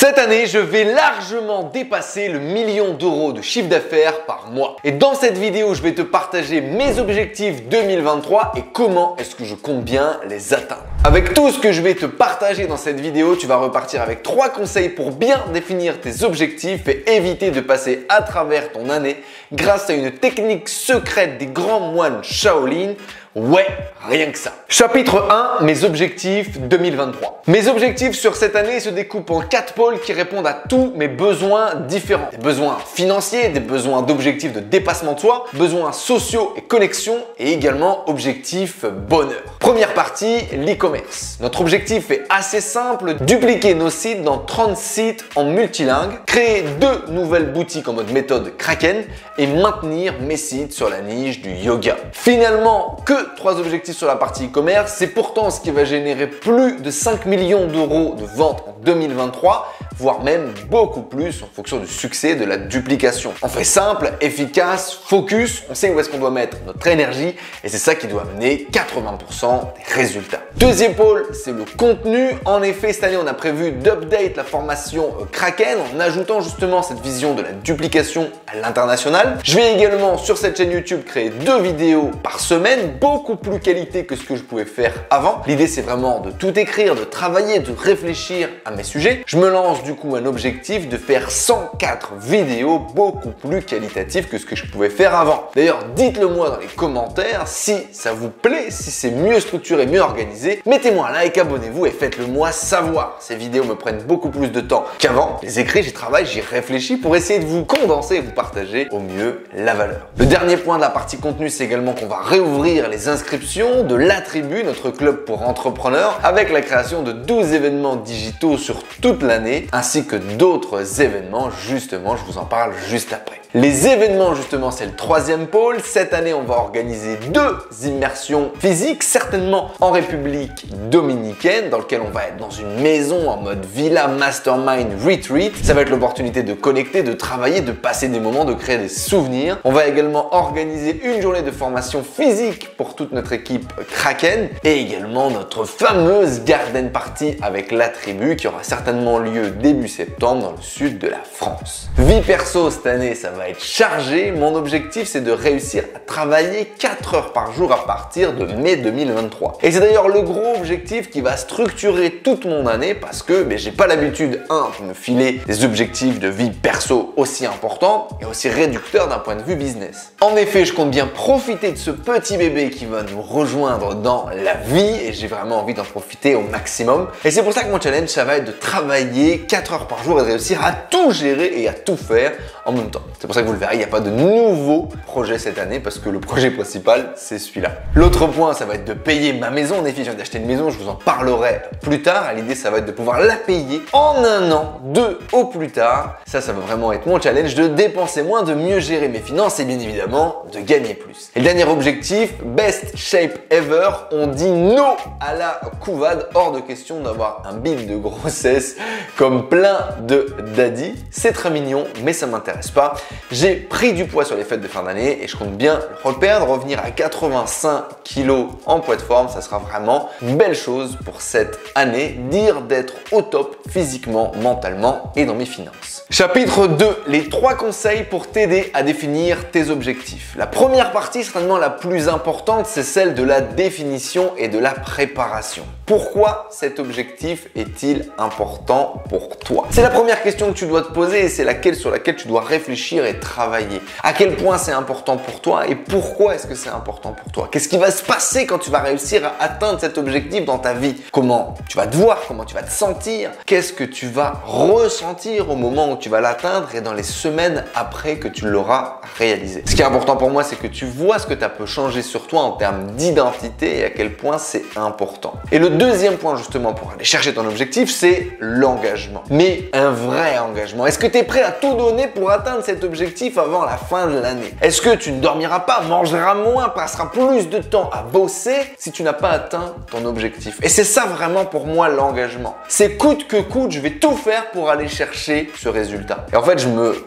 Cette année, je vais largement dépasser le million d'euros de chiffre d'affaires par mois. Et dans cette vidéo, je vais te partager mes objectifs 2023 et comment est-ce que je compte bien les atteindre. Avec tout ce que je vais te partager dans cette vidéo, tu vas repartir avec 3 conseils pour bien définir tes objectifs et éviter de passer à travers ton année grâce à une technique secrète des grands moines Shaolin. Ouais, rien que ça. Chapitre 1, mes objectifs 2023. Mes objectifs sur cette année se découpent en 4 pôles qui répondent à tous mes besoins différents. Des besoins financiers, des besoins d'objectifs de dépassement de soi, besoins sociaux et connexions et également objectifs bonheur. Première partie, l'e-commerce. Notre objectif est assez simple, dupliquer nos sites dans 30 sites en multilingue, créer 2 nouvelles boutiques en mode méthode Kraken et maintenir mes sites sur la niche du yoga. Finalement, que 3 objectifs sur la partie e-commerce, c'est pourtant ce qui va générer plus de 5 millions d'euros de ventes en 2023, voire même beaucoup plus en fonction du succès de la duplication. On fait simple, efficace, focus, on sait où est-ce qu'on doit mettre notre énergie et c'est ça qui doit amener 80% des résultats. Deuxième pôle, c'est le contenu. En effet, cette année, on a prévu d'update la formation Kraken en ajoutant justement cette vision de la duplication à l'international. Je vais également sur cette chaîne YouTube créer 2 vidéos par semaine, beaucoup plus qualité que ce que je pouvais faire avant. L'idée, c'est vraiment de tout écrire, de travailler, de réfléchir à mes sujets. Je me lance du coup un objectif de faire 104 vidéos beaucoup plus qualitatives que ce que je pouvais faire avant. D'ailleurs, dites-le moi dans les commentaires si ça vous plaît, si c'est mieux structuré, mieux organisé. Mettez-moi un like, abonnez-vous et faites-le moi savoir. Ces vidéos me prennent beaucoup plus de temps qu'avant. Je les écris, j'y travaille, j'y réfléchis pour essayer de vous condenser et vous partager au mieux la valeur. Le dernier point de la partie contenu, c'est également qu'on va réouvrir les inscriptions de La Tribu, notre club pour entrepreneurs, avec la création de 12 événements digitaux sur toute l'année, ainsi que d'autres événements. Justement, je vous en parle juste après. Les événements, justement, c'est le 3e pôle. Cette année, on va organiser 2 immersions physiques, certainement en République dominicaine, dans lequel on va être dans une maison en mode villa mastermind retreat. Ça va être l'opportunité de connecter, de travailler, de passer des moments, de créer des souvenirs. On va également organiser une journée de formation physique pour toute notre équipe Kraken et également notre fameuse garden party avec La Tribu qui aura certainement lieu début septembre dans le sud de la France. Vie perso, cette année, ça va être chargé. Mon objectif, c'est de réussir à travailler 4 heures par jour à partir de mai 2023. Et c'est d'ailleurs le gros objectif qui va structurer toute mon année parce que j'ai pas l'habitude, de me filer des objectifs de vie perso aussi importants et aussi réducteurs d'un point de vue business. En effet, je compte bien profiter de ce petit bébé qui va nous rejoindre dans la vie et j'ai vraiment envie d'en profiter au maximum. Et c'est pour ça que mon challenge, ça va être de travailler 4 heures par jour et de réussir à tout gérer et à tout faire en même temps. C'est pour ça que vous le verrez, il n'y a pas de nouveau projet cette année parce que le projet principal, c'est celui-là. L'autre point, ça va être de payer ma maison. En effet, je viens d'acheter une maison, je vous en parlerai plus tard. L'idée, ça va être de pouvoir la payer en 1 an, 2 au plus tard. Ça va vraiment être mon challenge de dépenser moins, de mieux gérer mes finances et bien évidemment, de gagner plus. Et le dernier objectif, best shape ever. On dit non à la couvade. Hors de question d'avoir un bide de grossesse comme plein de daddy. C'est très mignon, mais ça m'intéresse pas. J'ai pris du poids sur les fêtes de fin d'année et je compte bien le reperdre, revenir à 85 kg en poids de forme. Ça sera vraiment une belle chose pour cette année, dire d'être au top physiquement, mentalement et dans mes finances. Chapitre 2, les 3 conseils pour t'aider à définir tes objectifs. La première partie, certainement la plus importante, c'est celle de la définition et de la préparation. Pourquoi cet objectif est-il important pour toi? C'est la première question que tu dois te poser et c'est sur laquelle tu dois réfléchir et travailler. À quel point c'est important pour toi et pourquoi est-ce que c'est important pour toi? Qu'est-ce qui va se passer quand tu vas réussir à atteindre cet objectif dans ta vie? Comment tu vas te voir? Comment tu vas te sentir? Qu'est-ce que tu vas ressentir au moment où tu vas l'atteindre et dans les semaines après que tu l'auras réalisé? Ce qui est important pour moi, c'est que tu vois ce que tu peux changer sur toi en termes d'identité et à quel point c'est important. Et le deuxième point justement pour aller chercher ton objectif, c'est l'engagement. Mais un vrai engagement. Est-ce que tu es prêt à tout donner pour atteindre cet objectif objectifs avant la fin de l'année? Est-ce que tu ne dormiras pas, mangeras moins, passeras plus de temps à bosser si tu n'as pas atteint ton objectif? Et c'est ça vraiment pour moi l'engagement. C'est coûte que coûte, je vais tout faire pour aller chercher ce résultat. Et en fait,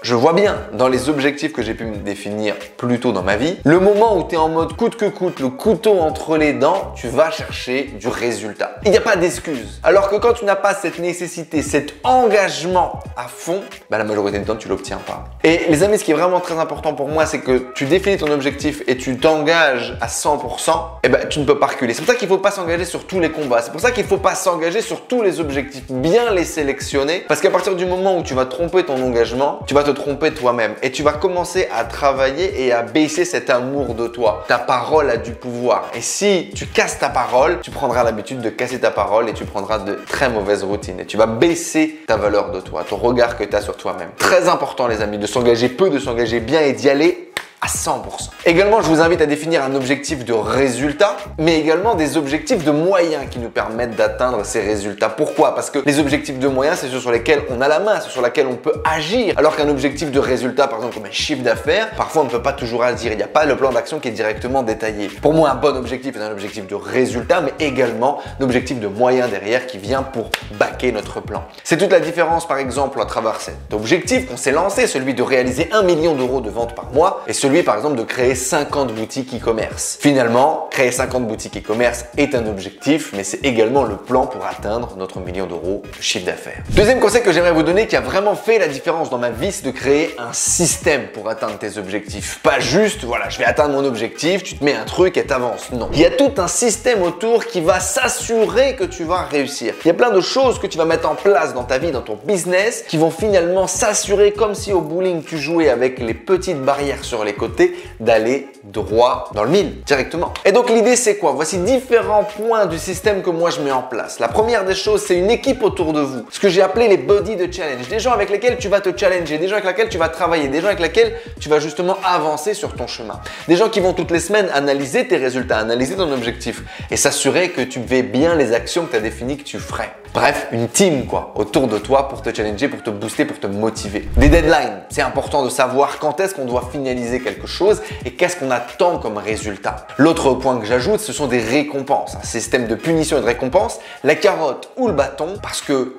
je vois bien dans les objectifs que j'ai pu me définir plus tôt dans ma vie, le moment où tu es en mode coûte que coûte, le couteau entre les dents, tu vas chercher du résultat. Il n'y a pas d'excuse. Alors que quand tu n'as pas cette nécessité, cet engagement à fond, la majorité du temps, tu l'obtiens pas. Et les amis, ce qui est vraiment très important pour moi, c'est que tu définis ton objectif et tu t'engages à 100%, tu ne peux pas reculer. C'est pour ça qu'il ne faut pas s'engager sur tous les combats. C'est pour ça qu'il ne faut pas s'engager sur tous les objectifs. Bien les sélectionner. Parce qu'à partir du moment où tu vas tromper ton engagement, tu vas te tromper toi-même. Et tu vas commencer à travailler et à baisser cet amour de toi. Ta parole a du pouvoir. Et si tu casses ta parole, tu prendras l'habitude de casser ta parole et tu prendras de très mauvaises routines. Et tu vas baisser ta valeur de toi, ton regard que tu as sur toi-même. Très important les amis, de s'engager peu, de s'engager bien et d'y aller à 100%. Également, je vous invite à définir un objectif de résultat, mais également des objectifs de moyens qui nous permettent d'atteindre ces résultats. Pourquoi? Parce que les objectifs de moyens, c'est ceux sur lesquels on a la main, c'est sur lesquels on peut agir. Alors qu'un objectif de résultat, par exemple comme un chiffre d'affaires, parfois on ne peut pas toujours agir. Il n'y a pas le plan d'action qui est directement détaillé. Pour moi, un bon objectif est un objectif de résultat, mais également un objectif de moyens derrière qui vient pour backer notre plan. C'est toute la différence, par exemple, à travers cet objectif qu'on s'est lancé, celui de réaliser 1 million d'euros de ventes par mois, et celui par exemple de créer 50 boutiques e-commerce. Finalement, créer 50 boutiques e-commerce est un objectif, mais c'est également le plan pour atteindre notre million d'euros de chiffre d'affaires. Deuxième conseil que j'aimerais vous donner qui a vraiment fait la différence dans ma vie, c'est de créer un système pour atteindre tes objectifs. Pas juste, voilà, je vais atteindre mon objectif, tu te mets un truc et t'avances. Non. Il y a tout un système autour qui va s'assurer que tu vas réussir. Il y a plein de choses que tu vas mettre en place dans ta vie, dans ton business, qui vont finalement s'assurer, comme si au bowling tu jouais avec les petites barrières sur les côtés, d'aller droit dans le mille directement. Et donc l'idée c'est quoi? Voici différents points du système que moi je mets en place. La première des choses, c'est une équipe autour de vous. Ce que j'ai appelé les body de challenge. Des gens avec lesquels tu vas te challenger, des gens avec lesquels tu vas travailler, des gens avec lesquels tu vas justement avancer sur ton chemin. Des gens qui vont toutes les semaines analyser tes résultats, analyser ton objectif et s'assurer que tu fais bien les actions que tu as définies que tu ferais. Bref, une team quoi, autour de toi pour te challenger, pour te booster, pour te motiver. Des deadlines, c'est important de savoir quand est-ce qu'on doit finaliser quelque chose et qu'est-ce qu'on attend comme résultat. L'autre point que j'ajoute, ce sont des récompenses, un système de punition et de récompense, la carotte ou le bâton, parce que,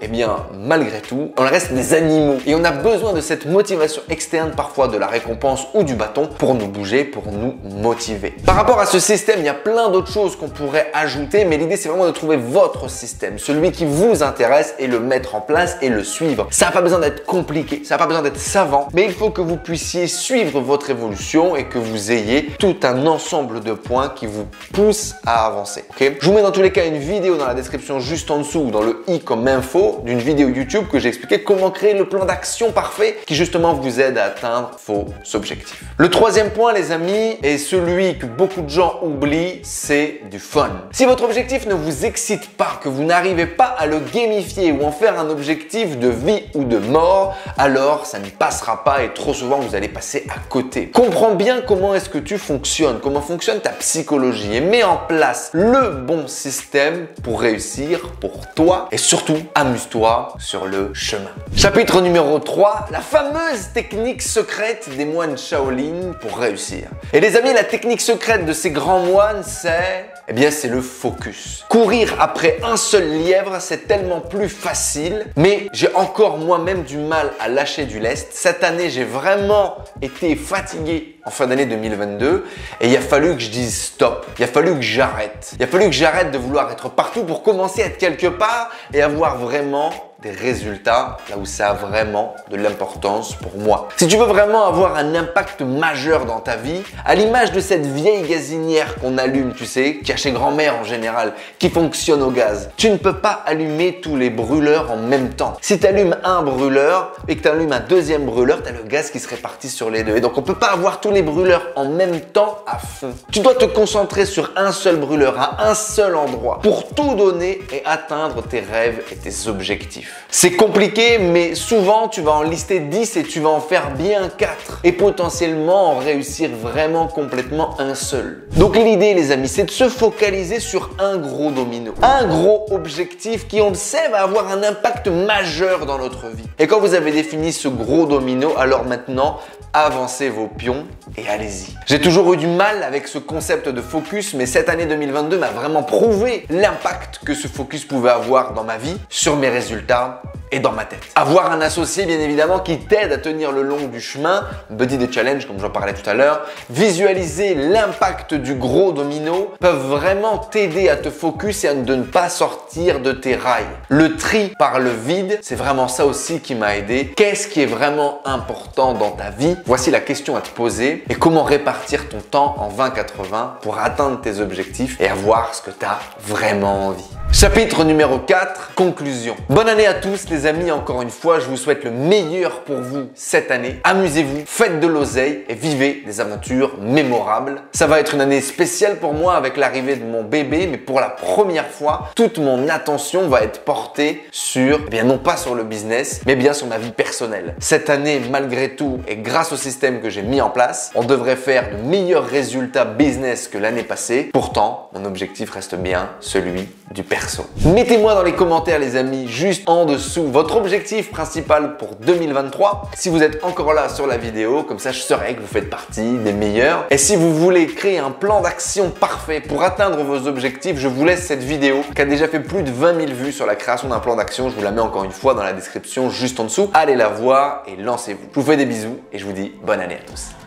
malgré tout, on reste des animaux et on a besoin de cette motivation externe, parfois de la récompense ou du bâton, pour nous bouger, pour nous motiver. Par rapport à ce système, il y a plein d'autres choses qu'on pourrait ajouter, mais l'idée c'est vraiment de trouver votre système, celui qui vous intéresse et le mettre en place et le suivre. Ça n'a pas besoin d'être compliqué, ça n'a pas besoin d'être savant, mais il faut que vous puissiez suivre votre évolution et que vous ayez tout un ensemble de points qui vous poussent à avancer. Okay? Je vous mets dans tous les cas une vidéo dans la description juste en dessous ou dans le i comme info d'une vidéo YouTube que j'ai expliqué comment créer le plan d'action parfait qui justement vous aide à atteindre vos objectifs. Le troisième point les amis est celui que beaucoup de gens oublient, c'est du fun. Si votre objectif ne vous excite pas, que vous n'arrivez pas à le gamifier ou en faire un objectif de vie ou de mort, alors ça ne passera pas et trop souvent vous allez passer à côté. Comprends bien comment est-ce que tu fonctionnes, comment fonctionne ta psychologie et mets en place le bon système pour réussir pour toi et surtout amuse-toi sur le chemin. Chapitre numéro 3, la fameuse technique secrète des moines Shaolin pour réussir. Et les amis, la technique secrète de ces grands moines, c'est le focus. Courir après un seul lièvre, c'est tellement plus facile, mais j'ai encore moi-même du mal à lâcher du lest. Cette année, j'ai vraiment été fatigué en fin d'année 2022 et il a fallu que je dise stop. Il a fallu que j'arrête. Il a fallu que j'arrête de vouloir être partout pour commencer à être quelque part et avoir vraiment des résultats là où ça a vraiment de l'importance pour moi. Si tu veux vraiment avoir un impact majeur dans ta vie, à l'image de cette vieille gazinière qu'on allume, tu sais, qui a chez grand-mère en général, qui fonctionne au gaz, tu ne peux pas allumer tous les brûleurs en même temps. Si tu allumes un brûleur et que tu allumes un deuxième brûleur, tu as le gaz qui se répartit sur les deux. Et donc on ne peut pas avoir tous les brûleurs en même temps à fond. Tu dois te concentrer sur un seul brûleur, à un seul endroit, pour tout donner et atteindre tes rêves et tes objectifs. C'est compliqué, mais souvent tu vas en lister 10 et tu vas en faire bien 4 et potentiellement en réussir vraiment complètement un seul. Donc l'idée les amis, c'est de se focaliser sur un gros domino, un gros objectif qui on le sait va avoir un impact majeur dans notre vie. Et quand vous avez défini ce gros domino, alors maintenant avancez vos pions et allez-y. J'ai toujours eu du mal avec ce concept de focus, mais cette année 2022 m'a vraiment prouvé l'impact que ce focus pouvait avoir dans ma vie, sur mes résultats et dans ma tête. Avoir un associé bien évidemment qui t'aide à tenir le long du chemin, buddy de challenge comme j'en parlais tout à l'heure, visualiser l'impact du gros domino peuvent vraiment t'aider à te focus et à ne pas sortir de tes rails. Le tri par le vide, c'est vraiment ça aussi qui m'a aidé. Qu'est-ce qui est vraiment important dans ta vie? Voici la question à te poser et comment répartir ton temps en 20-80 pour atteindre tes objectifs et avoir ce que tu as vraiment envie. Chapitre numéro 4, conclusion. Bonne année à tous les amis, encore une fois, je vous souhaite le meilleur pour vous cette année. Amusez-vous, faites de l'oseille et vivez des aventures mémorables. Ça va être une année spéciale pour moi avec l'arrivée de mon bébé, mais pour la première fois, toute mon attention va être portée sur, eh bien non pas sur le business, mais bien sur ma vie personnelle. Cette année, malgré tout, et grâce au système que j'ai mis en place, on devrait faire de meilleurs résultats business que l'année passée. Pourtant, mon objectif reste bien celui du perso. Mettez-moi dans les commentaires les amis, juste en dessous, votre objectif principal pour 2023. Si vous êtes encore là sur la vidéo, comme ça je saurai que vous faites partie des meilleurs. Et si vous voulez créer un plan d'action parfait pour atteindre vos objectifs, je vous laisse cette vidéo qui a déjà fait plus de 20 000 vues sur la création d'un plan d'action. Je vous la mets encore une fois dans la description juste en dessous. Allez la voir et lancez-vous. Je vous fais des bisous et je vous dis bonne année à tous.